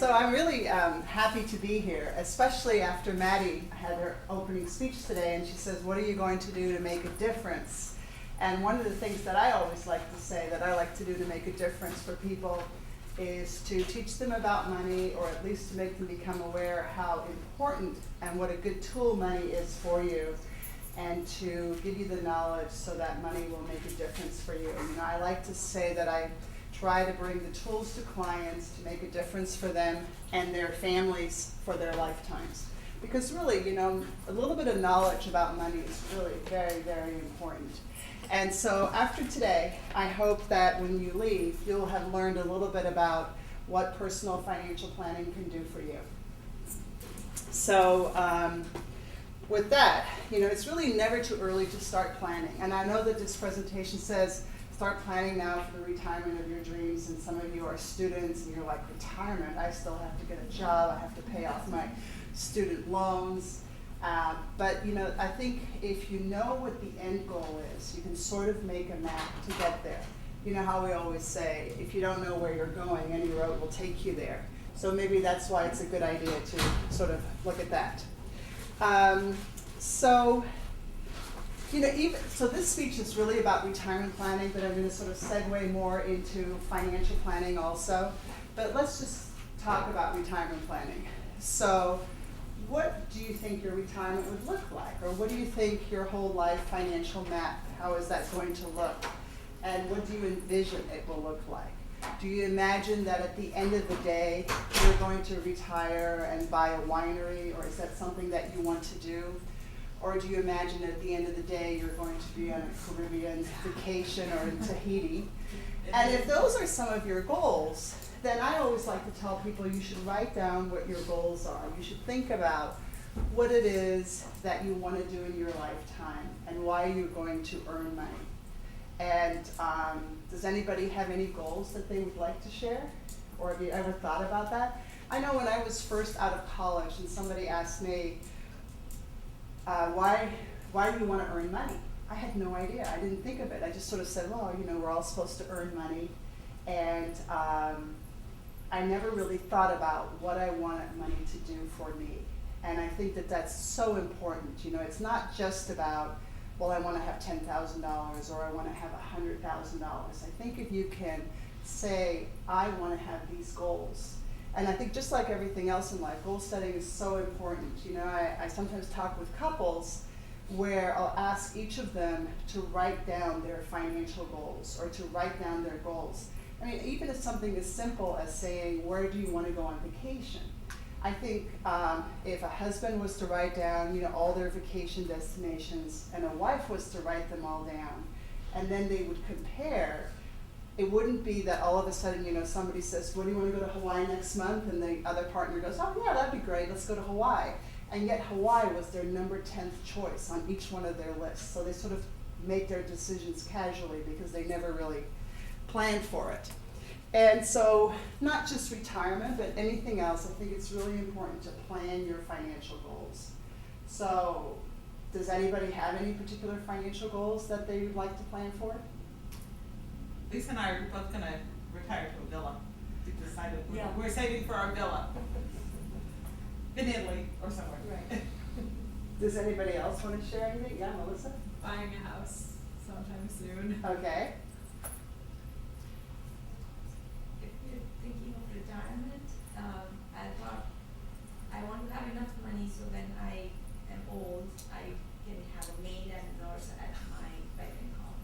So I'm really happy to be here, especially after Maddie had her opening speech today, and she says, what are you going to do to make a difference? And one of the things that I always like to say that I like to do to make a difference for people is to teach them about money, or at least to make them become aware how important and what a good tool money is for you, and to give you the knowledge so that money will make a difference for you. You know, I like to say that I try to bring the tools to clients to make a difference for them and their families for their lifetimes. Because really, you know, a little bit of knowledge about money is really very, very important. And so after today, I hope that when you leave, you'll have learned a little bit about what personal financial planning can do for you. So with that, you know, it's really never too early to start planning. And I know that this presentation says, start planning now for the retirement of your dreams, and some of you are students and you're like, retirement, I still have to get a job, I have to pay off my student loans. But you know, I think if you know what the end goal is, you can sort of make a map to get there. You know how we always say, if you don't know where you're going, any road will take you there. So maybe that's why it's a good idea to sort of look at that. You know, so this speech is really about retirement planning, but I'm going to sort of segue more into financial planning also. But let's just talk about retirement planning. So what do you think your retirement would look like? Or what do you think your whole life financial map, how is that going to look? And what do you envision it will look like? Do you imagine that at the end of the day, you're going to retire and buy a winery, or is that something that you want to do? Or do you imagine at the end of the day you're going to be on a Caribbean vacation or in Tahiti? And if those are some of your goals, then I always like to tell people you should write down what your goals are. You should think about what it is that you want to do in your lifetime and why you're going to earn money. And does anybody have any goals that they would like to share? Or have you ever thought about that? I know when I was first out of college and somebody asked me, why do you want to earn money? I had no idea. I didn't think of it. I just sort of said, well, you know, we're all supposed to earn money. And I never really thought about what I wanted money to do for me. And I think that that's so important. You know, it's not just about, well, I want to have $10,000 or I want to have $100,000. I think if you can say, I want to have these goals. And I think just like everything else in life, goal setting is so important. You know, I sometimes talk with couples where I'll ask each of them to write down their financial goals or to write down their goals. I mean, even if something as simple as saying, where do you want to go on vacation? I think if a husband was to write down, you know, all their vacation destinations, and a wife was to write them all down, and then they would compare, it wouldn't be that all of a sudden, you know, somebody says, well, do you want to go to Hawaii next month? And the other partner goes, oh yeah, that'd be great, let's go to Hawaii. And yet Hawaii was their number 10th choice on each one of their lists. So they sort of make their decisions casually because they never really planned for it. And so not just retirement, but anything else, I think it's really important to plan your financial goals. So does anybody have any particular financial goals that they would like to plan for? Lisa and I are both going to retire to a villa. We decided we're saving for our villa in Italy or somewhere. Right. Does anybody else want to share anything? Yeah, Melissa? Buying a house sometime soon. Okay. If you're thinking of retirement, I thought I want to have enough money so when I am old, I can have a maid and a nurse at my beck and call.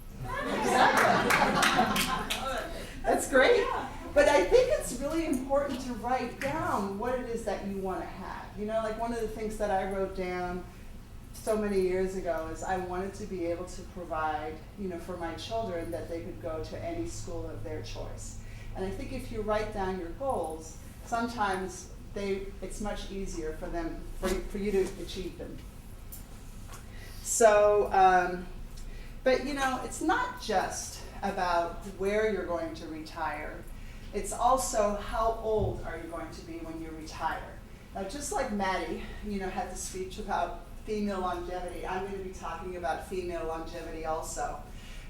That's great. Yeah. But I think it's really important to write down what it is that you want to have. You know, like one of the things that I wrote down so many years ago is I wanted to be able to provide, you know, for my children that they could go to any school of their choice. And I think if you write down your goals, sometimes it's much easier for them, for you to achieve them. So, but you know, it's not just about where you're going to retire. It's also how old are you going to be when you retire. Now, just like Maddie, you know, had the speech about female longevity, I'm going to be talking about female longevity also,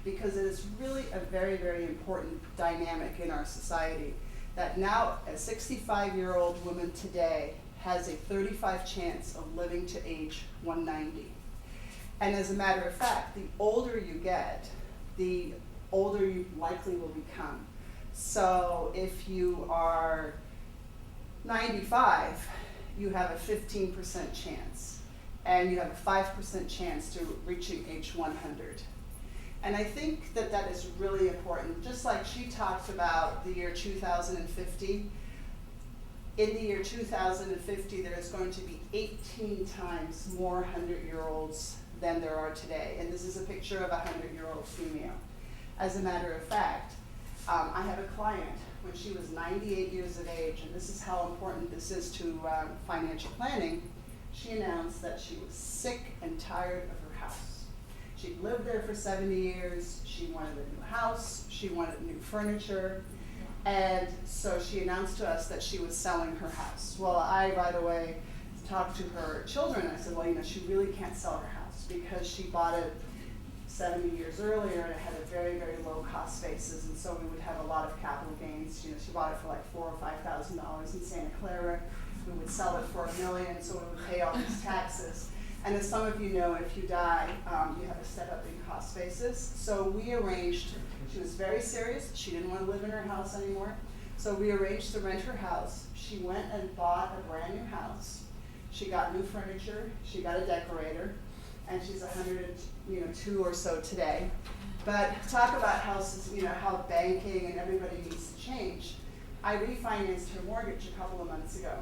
because it is really a very, very important dynamic in our society. that now a 65-year-old woman today has a 35 chance of living to age 190. And as a matter of fact, the older you get, the older you likely will become. So if you are 95, you have a 15% chance, and you have a 5% chance to reaching age 100. And I think that that is really important. Just like she talked about the year 2050, in the year 2050, there is going to be 18 times more 100-year-olds than there are today. And this is a picture of a 100-year-old female. As a matter of fact, I have a client when she was 98 years of age, and this is how important this is to financial planning. She announced that she was sick and tired of her house. She'd lived there for 70 years, she wanted a new house, she wanted new furniture, and so she announced to us that she was selling her house. Well, I right away talked to her children. I said, well, you know, she really can't sell her house because she bought it 70 years earlier and it had a very, very low cost basis, and so we would have a lot of capital gains. You know, she bought it for like $4,000 or $5,000 in Santa Clara. We would sell it for $1 million, so we would pay all these taxes. And as some of you know, if you die, you have a step up in cost basis. So we arranged, she was very serious, she didn't want to live in her house anymore. So we arranged to rent her house. She went and bought a brand new house. She got new furniture, she got a decorator, and she's 102 or so today. But talk about houses, you know, how banking and everybody needs to change. I refinanced her mortgage a couple of months ago.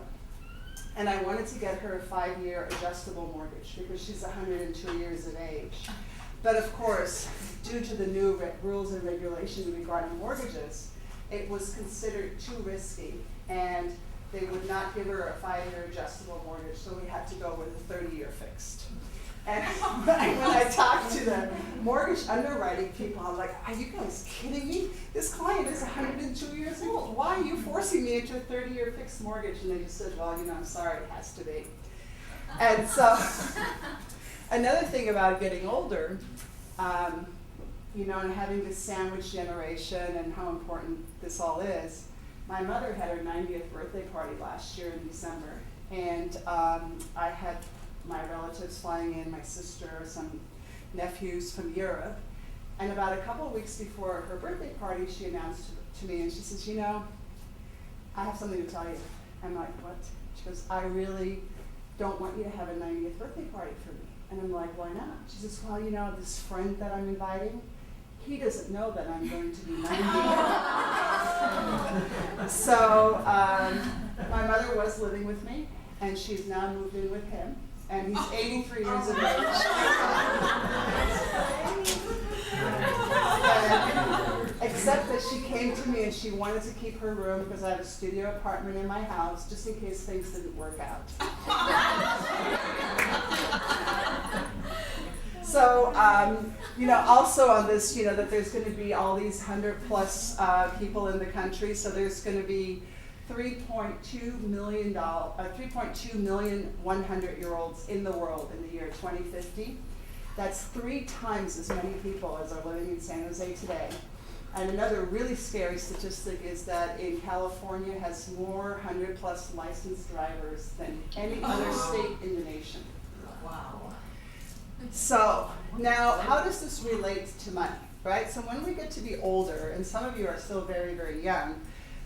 And I wanted to get her a 5-year adjustable mortgage because she's 102 years of age. But of course, due to the new rules and regulations regarding mortgages, it was considered too risky, and they would not give her a 5-year adjustable mortgage, so we had to go with a 30-year fixed. And when I talked to the mortgage underwriting people, I'm like, are you guys kidding me? This client is 102 years old. Why are you forcing me into a 30-year fixed mortgage? And they just said, well, you know, I'm sorry, it has to be. And so another thing about getting older, you know, and having this sandwich generation and how important this all is, my mother had her 90th birthday party last year in December. And I had my relatives flying in, my sister, some nephews from Europe. And about a couple of weeks before her birthday party, she announced to me, and she says, you know, I have something to tell you. I'm like, what? She goes, I really don't want you to have a 90th birthday party for me. And I'm like, why not? She says, well, you know, this friend that I'm inviting, he doesn't know that I'm going to be 90. So my mother was living with me, and she's now moved in with him. And he's 83 years of age. Except that she came to me and she wanted to keep her room because I have a studio apartment in my house, just in case things didn't work out. So, you know, also on this, you know, that there's going to be all these 100+ people in the country, so there's going to be 3.2 million 100-year-olds in the world in the year 2050. That's 3 times as many people as are living in San Jose today. And another really scary statistic is that in California has more 100+ licensed drivers than any other state in the nation. Wow. So now, how does this relate to money, right? So when we get to be older, and some of you are still very, very young,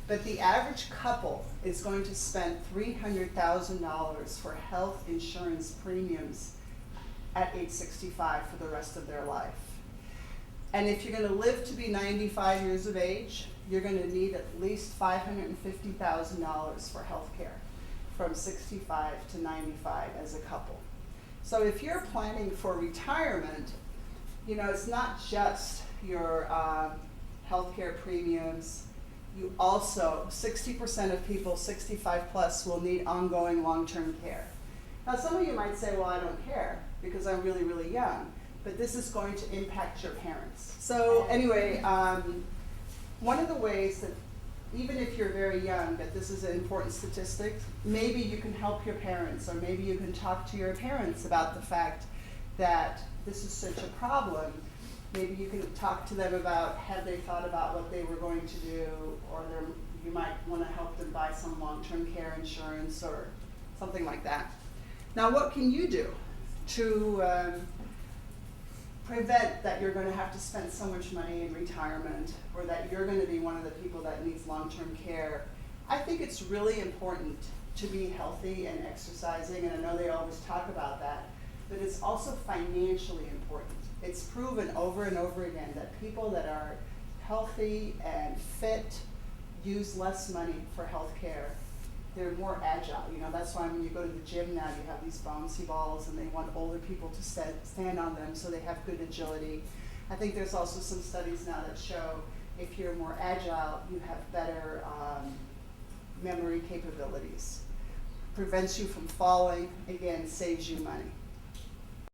but the average couple is going to spend $300,000 for health insurance premiums at age 65 for the rest of their life. And if you're going to live to be 95 years of age, you're going to need at least $550,000 for health care from 65 to 95 as a couple. So if you're planning for retirement, you know, it's not just your health care premiums. You also, 60% of people 65+ will need ongoing long-term care. Now some of you might say, well, I don't care because I'm really, really young, but this is going to impact your parents. So anyway, one of the ways that, even if you're very young, but this is an important statistic, maybe you can help your parents, or maybe you can talk to your parents about the fact that this is such a problem. Maybe you can talk to them about, have they thought about what they were going to do, or You might wanna help them buy some long-term care insurance or something like that. Now, what can you do to prevent that you're gonna have to spend so much money in retirement, or that you're gonna be one of the people that needs long-term care? I think it's really important to be healthy and exercising, and I know they always talk about that, but it's also financially important. It's proven over and over again that people that are healthy and fit use less money for health care. They're more agile, you know, that's why when you go to the gym now, you have these bouncy balls and they want older people to stand on them so they have good agility. I think there's also some studies now that show if you're more agile, you have better memory capabilities. Prevents you from falling, again, saves you money.